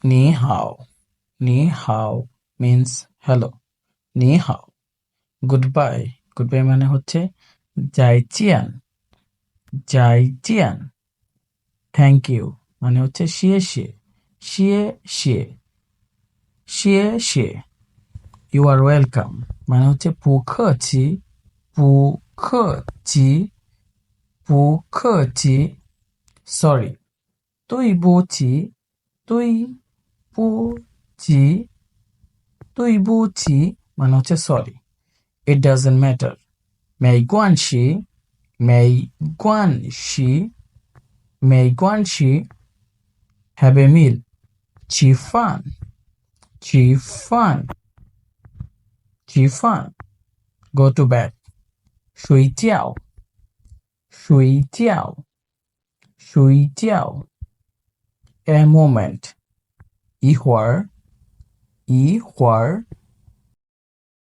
Ni hao. Ni hao means hello. Ni hao. Goodbye. Goodbye মানে হচ্ছে জাইচিয়ান। জাইচিয়ান। Thank you মানে হচ্ছে শিয়ে শিয়ে। শিয়ে শিয়ে। শিয়ে শিয়ে। You are welcome মানে হচ্ছে 不客气。不客气。不客气 sorry 对不起。对不起。对不起মানে হচ্ছে sorry it doesn't matter 没关系。没关系。没关系 have a meal 吃饭。吃饭。吃饭 go to bed 睡觉。睡觉。睡觉 a moment 一会儿。一会儿